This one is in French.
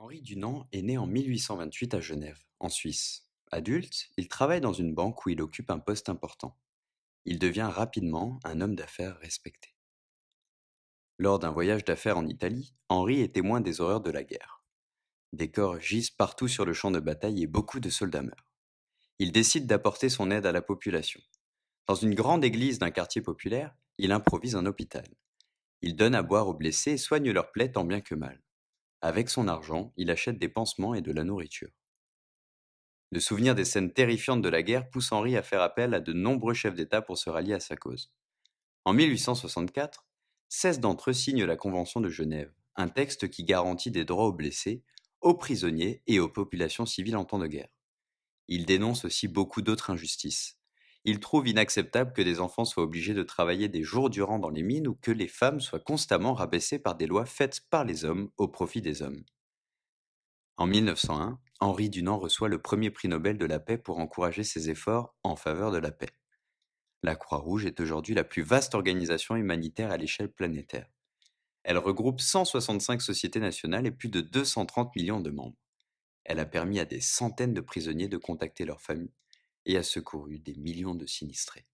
Henri Dunant est né en 1828 à Genève, en Suisse. Adulte, il travaille dans une banque où il occupe un poste important. Il devient rapidement un homme d'affaires respecté. Lors d'un voyage d'affaires en Italie, Henri est témoin des horreurs de la guerre. Des corps gisent partout sur le champ de bataille et beaucoup de soldats meurent. Il décide d'apporter son aide à la population. Dans une grande église d'un quartier populaire, il improvise un hôpital. Il donne à boire aux blessés et soigne leurs plaies tant bien que mal. Avec son argent, il achète des pansements et de la nourriture. Le souvenir des scènes terrifiantes de la guerre pousse Henri à faire appel à de nombreux chefs d'État pour se rallier à sa cause. En 1864, 16 d'entre eux signent la Convention de Genève, un texte qui garantit des droits aux blessés, aux prisonniers et aux populations civiles en temps de guerre. Il dénonce aussi beaucoup d'autres injustices. Il trouve inacceptable que des enfants soient obligés de travailler des jours durant dans les mines ou que les femmes soient constamment rabaissées par des lois faites par les hommes au profit des hommes. En 1901, Henri Dunant reçoit le premier prix Nobel de la paix pour encourager ses efforts en faveur de la paix. La Croix-Rouge est aujourd'hui la plus vaste organisation humanitaire à l'échelle planétaire. Elle regroupe 165 sociétés nationales et plus de 230 millions de membres. Elle a permis à des centaines de prisonniers de contacter leurs familles et a secouru des millions de sinistrés.